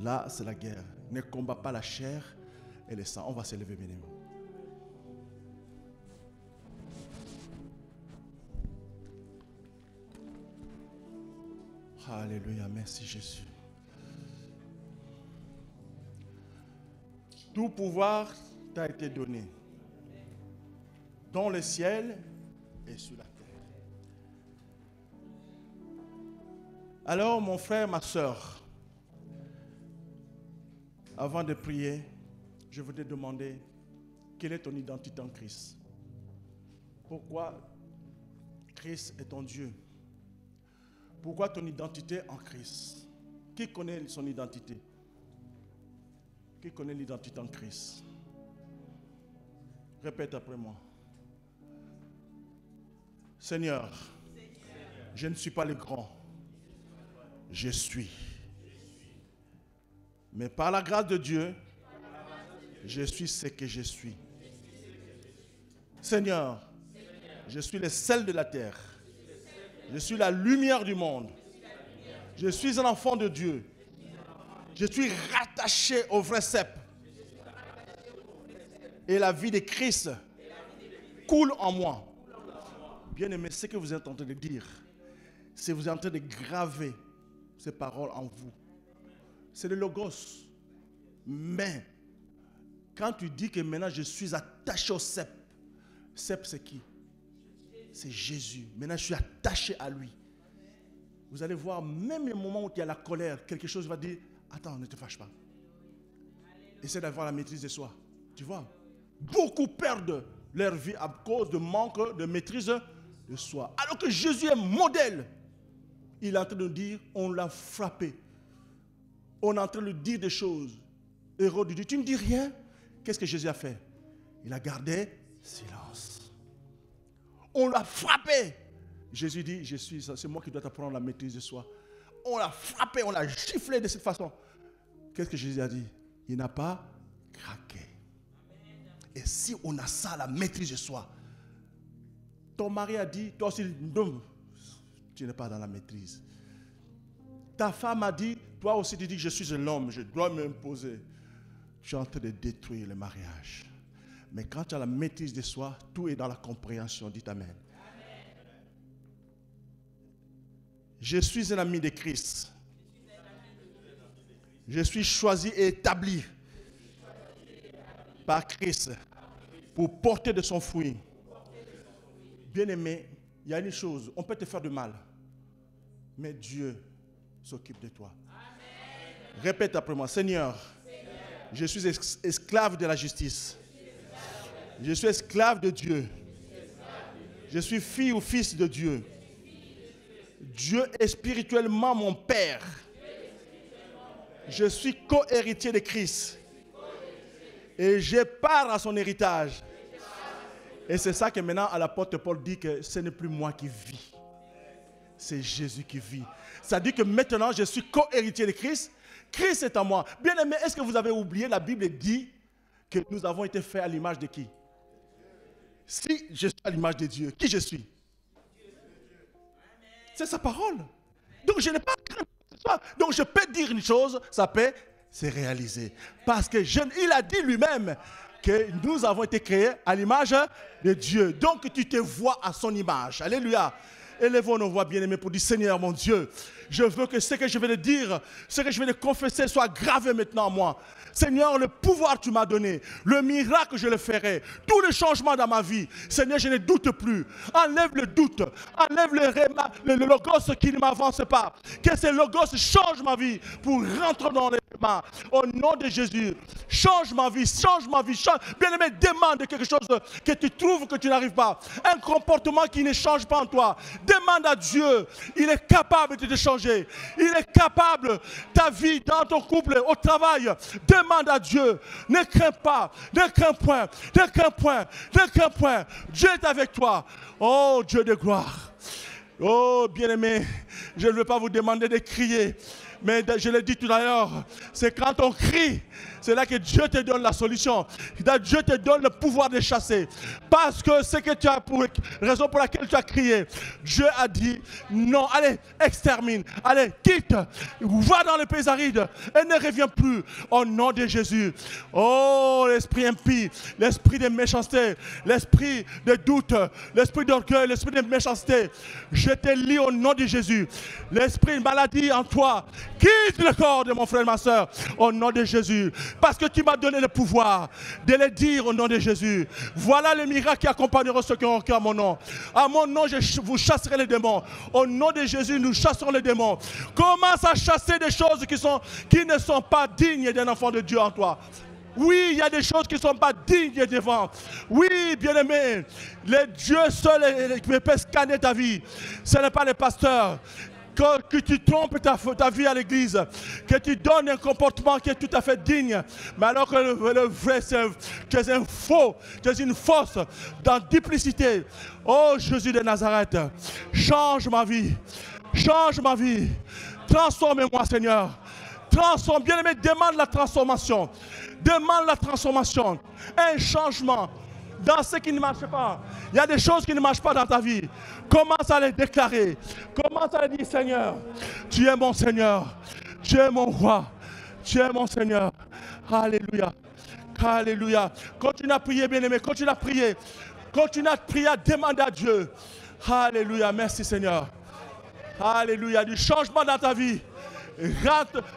Speaker 1: Là, c'est la guerre. Ne combat pas la chair et le sang. On va se lever, bien aimé. Alléluia, merci Jésus. Tout pouvoir t'a été donné, dans le ciel et sur la terre. Alors, mon frère, ma soeur, avant de prier, je voudrais te demander quelle est ton identité en Christ. Pourquoi Christ est ton Dieu? Pourquoi ton identité en Christ? Qui connaît son identité? Qui connaît l'identité en Christ? Répète après moi. Seigneur, je ne suis pas le grand. Je suis. Mais par la grâce de Dieu, je suis ce que je suis. Seigneur, je suis le sel de la terre. Je suis la lumière du monde. Je suis un enfant de Dieu. Je suis rattaché au vrai cep. Et la vie de Christ coule en moi. Bien-aimé, ce que vous êtes en train de dire, c'est que vous êtes en train de graver ces paroles en vous. C'est le logos. Mais, quand tu dis que maintenant je suis attaché au cep, cep c'est qui? C'est Jésus. Maintenant, je suis attaché à lui. Vous allez voir, même le moment où il y a la colère, quelque chose va dire, Attends, ne te fâche pas. Essaie d'avoir la maîtrise de soi. Tu vois, beaucoup perdent leur vie à cause de manque de maîtrise de soi. Alors que Jésus est modèle. Il est en train de dire, on l'a frappé. On est en train de dire des choses. Hérode dit, tu ne dis rien? Qu'est-ce que Jésus a fait? Il a gardé silence. On l'a frappé. Jésus dit, c'est moi qui dois t'apprendre la maîtrise de soi. On l'a frappé, on l'a giflé de cette façon. Qu'est-ce que Jésus a dit? Il n'a pas craqué. Et si on a ça, la maîtrise de soi, ton mari a dit, toi aussi, non, tu n'es pas dans la maîtrise. Ta femme a dit, toi aussi tu dis que je suis un homme, je dois m'imposer. Tu es en train de détruire le mariage. Mais quand tu as la maîtrise de soi, tout est dans la compréhension. Dites Amen. Je suis un ami de Christ. Je suis choisi et établi par Christ pour porter de son fruit. Bien-aimé, il y a une chose, on peut te faire du mal, mais Dieu s'occupe de toi. Amen. Répète après moi, Seigneur, je suis esclave de la justice. Je suis esclave de Dieu. Je suis fille ou fils de Dieu. Dieu est spirituellement mon Père. Je suis co-héritier de Christ. Et je pars à son héritage. Et c'est ça que maintenant l'apôtre Paul dit que ce n'est plus moi qui vis. C'est Jésus qui vit. Ça dit que maintenant je suis co-héritier de Christ. Christ est en moi. Bien aimé, est-ce que vous avez oublié, la Bible dit que nous avons été faits à l'image de qui? Si je suis à l'image de Dieu, qui je suis? C'est sa parole. Donc je n'ai pas craint. Donc je peux dire une chose, ça peut se réaliser. Parce que il a dit lui-même que nous avons été créés à l'image de Dieu. Donc tu te vois à son image. Alléluia. Élevons nos voix bien-aimés pour dire, Seigneur mon Dieu, je veux que ce que je vais te dire, ce que je vais te confesser soit gravé maintenant en moi. Seigneur, le pouvoir tu m'as donné, le miracle je le ferai, tous les changements dans ma vie. Seigneur, je ne doute plus. Enlève le doute, enlève le logos qui ne m'avance pas. Que ce logos change ma vie pour rentrer dans les mains. Au nom de Jésus, change ma vie, change ma vie. Bien-aimé, demande quelque chose que tu trouves que tu n'arrives pas. Un comportement qui ne change pas en toi. Demande à Dieu, il est capable de te changer. Il est capable, ta vie, dans ton couple, au travail. Demande à Dieu, ne crains pas, ne crains point, ne crains point, ne crains point. Dieu est avec toi. Oh Dieu de gloire. Oh bien-aimé, je ne veux pas vous demander de crier. Mais je l'ai dit tout à l'heure, c'est quand on crie, c'est là que Dieu te donne la solution. Dieu te donne le pouvoir de chasser. Parce que ce que tu as, pour raison pour laquelle tu as crié, Dieu a dit, non, allez, extermine, allez, quitte, va dans les pays arides et ne reviens plus au nom de Jésus. Oh, l'esprit impie, l'esprit de méchanceté, l'esprit de doute, l'esprit d'orgueil, l'esprit de méchanceté, je te lis au nom de Jésus. L'esprit de maladie en toi, quitte le corps de mon frère et ma soeur au nom de Jésus. Parce que tu m'as donné le pouvoir de le dire au nom de Jésus. Voilà les miracles qui accompagneront ceux qui ont cœur à mon nom. À mon nom, vous chasserez les démons. Au nom de Jésus, nous chasserons les démons. Commence à chasser des choses qui ne sont pas dignes d'un enfant de Dieu en toi. Oui, il y a des choses qui ne sont pas dignes devant. Oui, bien-aimé, le Dieu seul qui peut scanner ta vie. Ce n'est pas les pasteurs. Que tu trompes ta vie à l'église, que tu donnes un comportement qui est tout à fait digne, mais alors que le vrai, tu es un faux, tu es une fausse, dans duplicité. Oh Jésus de Nazareth, change ma vie, transforme-moi Seigneur, transforme, bien-aimé, demande la transformation, un changement. Dans ce qui ne marche pas, il y a des choses qui ne marchent pas dans ta vie. Commence à les déclarer. Commence à les dire, Seigneur, tu es mon Seigneur, tu es mon roi, tu es mon Seigneur. Alléluia. Alléluia. Continue à prier, bien-aimé, continue à prier. Continue à prier, à demander à Dieu. Alléluia. Merci Seigneur. Alléluia. Du changement dans ta vie.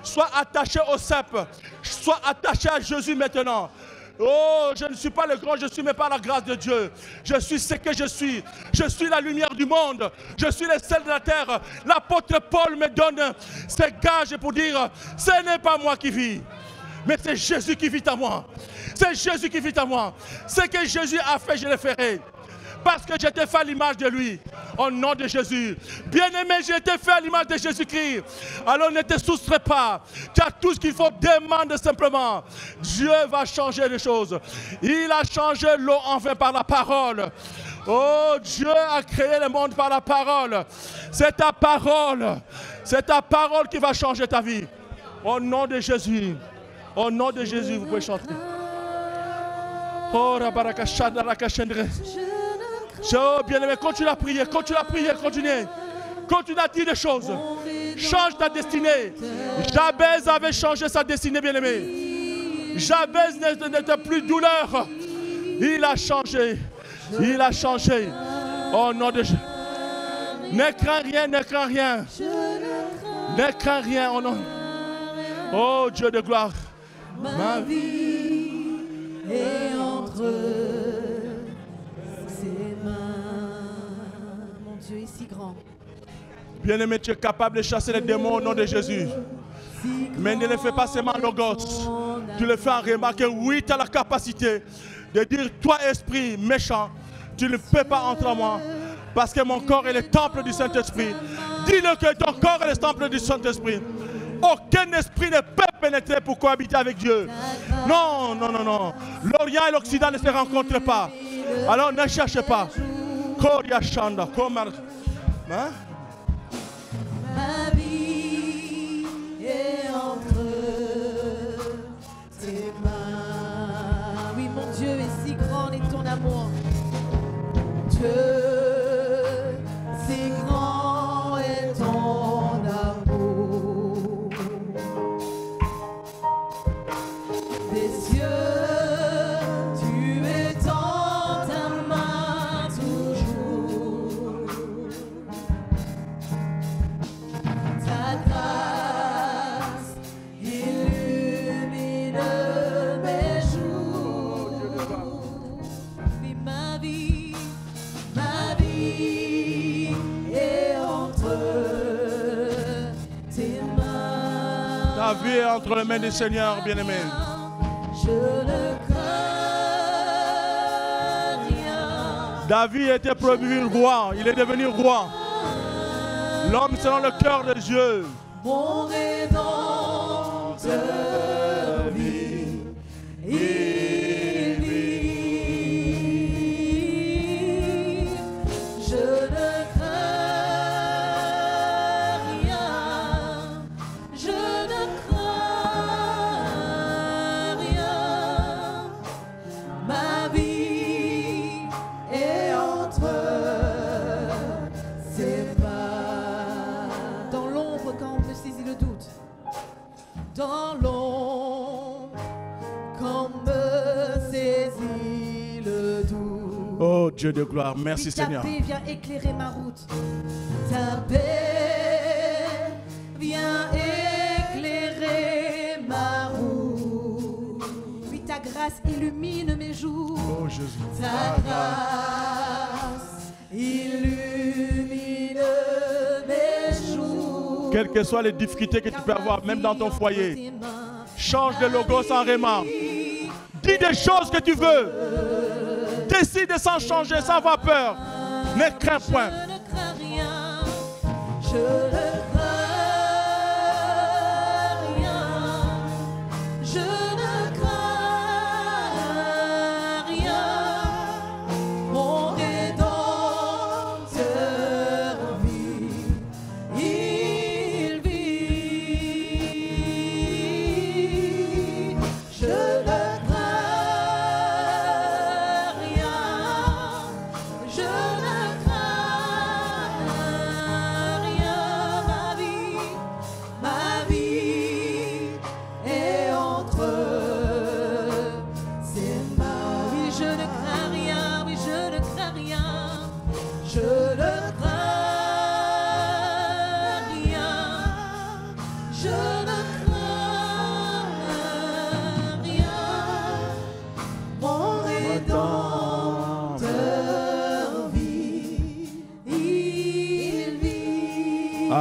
Speaker 1: Sois attaché au cep. Sois attaché à Jésus maintenant. Oh, je ne suis pas le grand, je suis, mais par la grâce de Dieu. Je suis ce que je suis. Je suis la lumière du monde. Je suis le sel de la terre. L'apôtre Paul me donne ces gages pour dire, ce n'est pas moi qui vis, mais c'est Jésus qui vit en moi. C'est Jésus qui vit en moi. Ce que Jésus a fait, je le ferai. Parce que j'étais fait à l'image de lui. Au nom de Jésus. Bien-aimé, j'ai été fait à l'image de Jésus-Christ. Alors ne te soustrais pas. Tu as tout ce qu'il faut. Demande simplement. Dieu va changer les choses. Il a changé l'eau en vin par la parole. Oh, Dieu a créé le monde par la parole. C'est ta parole. C'est ta parole qui va changer ta vie. Au nom de Jésus. Au nom de Jésus, vous pouvez chanter. Oh, oh, bien-aimé, continue à prier, continue à prier, continue. Continue à dire des choses. Change ta destinée. Jabez avait changé sa destinée, bien-aimé. Jabez n'était plus douleur. Il a changé. Il a changé. Oh nom de Jésus. Ne crains rien, ne crains rien. Ne crains rien. Oh, non. Oh Dieu de gloire.
Speaker 2: Ma vie est entre ses mains. Mon Dieu est si grand.
Speaker 1: Bien-aimé, tu es capable de chasser les démons au nom de Jésus. Mais ne le fais pas seulement logos. Tu le fais en remarquer. Oui, tu as la capacité de dire, toi esprit méchant, tu ne peux pas entrer en moi. Parce que mon corps est le temple du Saint-Esprit. Dis-le que ton corps est le temple du Saint-Esprit. Aucun esprit ne peut pénétrer pour cohabiter avec Dieu. Non, non, non, non. L'Orient et l'Occident ne se rencontrent pas. Alors ne cherchez pas. Hein?
Speaker 2: Ma vie est entre tes mains. Oui, mon Dieu est si grand et ton amour. Dieu, si grand est ton amour. Des cieux, tu es dans ta main toujours. Ta grâce illumine mes jours. Oui, ma vie est entre tes mains.
Speaker 1: Ta vie est entre les mains du Seigneur, bien-aimé.
Speaker 2: Je ne crains rien.
Speaker 1: David était promu roi. Il est devenu roi. L'homme selon le cœur de Dieu.
Speaker 2: Mon Rédempteur vit, il vit. Je ne crains rien, je ne crains rien. Ma vie est entre ses mains. Dans l'ombre quand me saisit le doute, dans l'ombre quand me saisit le doute.
Speaker 1: Oh Dieu de gloire, merci
Speaker 2: Oui,
Speaker 1: Seigneur.
Speaker 2: ta paix vient éclairer ma route. Ta paix vient éclairer ma route. Oui, ta grâce illumine mes jours.
Speaker 1: Oh Jésus.
Speaker 2: Ta grâce illumine mes jours.
Speaker 1: Quelles que soient les difficultés que tu peux avoir, même dans ton foyer, change de logo sans remords. Dis des choses que tu veux. Décide sans changer, sans avoir peur. Ne crains point.
Speaker 2: Je ne crains rien. Je ne crains rien. Je ne crains rien. Mon Rédempteur vit. Il vit. Je ne crains rien. Je ne crains rien.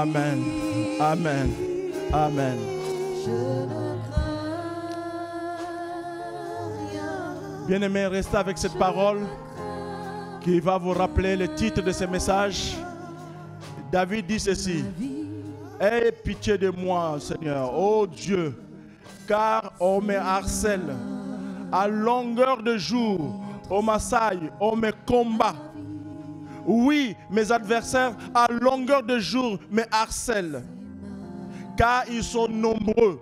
Speaker 1: Amen. Amen. Amen.
Speaker 2: Je ne crains rien.
Speaker 1: Bien-aimés, restez avec cette parole qui va vous rappeler le titre de ce message. David dit ceci: aie pitié de moi, Seigneur, ô Dieu, car on me harcèle à longueur de jour, on m'assaille, on me combat. Oui, mes adversaires à longueur de jour me harcèlent, car ils sont nombreux,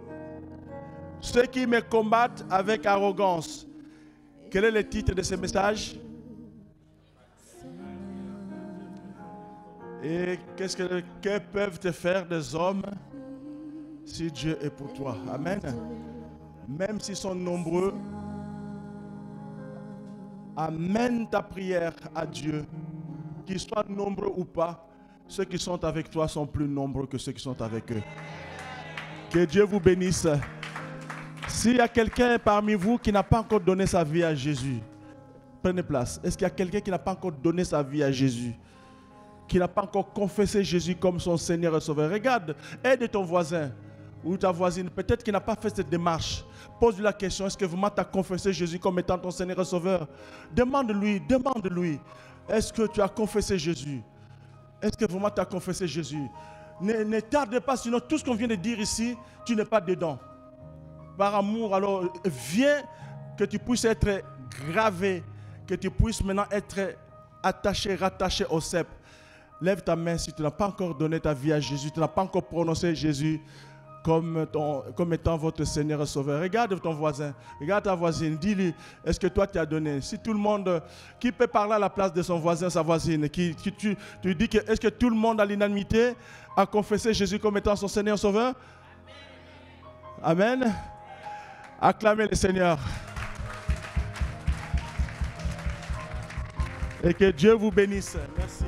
Speaker 1: ceux qui me combattent avec arrogance. Quel est le titre de ce message? Et que peuvent te faire des hommes si Dieu est pour toi? Amen. Même s'ils sont nombreux, amène ta prière à Dieu. Qu'ils soient nombreux ou pas, ceux qui sont avec toi sont plus nombreux que ceux qui sont avec eux. Que Dieu vous bénisse. S'il y a quelqu'un parmi vous qui n'a pas encore donné sa vie à Jésus, prenez place. Est-ce qu'il y a quelqu'un qui n'a pas encore donné sa vie à Jésus? Qui n'a pas encore confessé Jésus comme son Seigneur et Sauveur? Regarde, aide ton voisin ou ta voisine, peut-être qu'il n'a pas fait cette démarche. Pose-lui la question: est-ce que vraiment tu as confessé Jésus comme étant ton Seigneur et Sauveur? Demande-lui. Est-ce que tu as confessé Jésus? Est-ce que vraiment tu as confessé Jésus? Ne tarde pas, sinon tout ce qu'on vient de dire ici, tu n'es pas dedans. Par amour, alors viens, que tu puisses être gravé, que tu puisses maintenant être attaché, rattaché au cep. Lève ta main si tu n'as pas encore donné ta vie à Jésus, tu n'as pas encore prononcé Jésus comme étant votre Seigneur et Sauveur. Regarde ton voisin, regarde ta voisine, dis-lui: est-ce que toi tu as donné? Si tout le monde, qui peut parler à la place de son voisin, sa voisine, tu dis que est-ce que tout le monde à l'unanimité a confessé Jésus comme étant son Seigneur et Sauveur? Amen. Acclamez le Seigneur. Et que Dieu vous bénisse. Merci.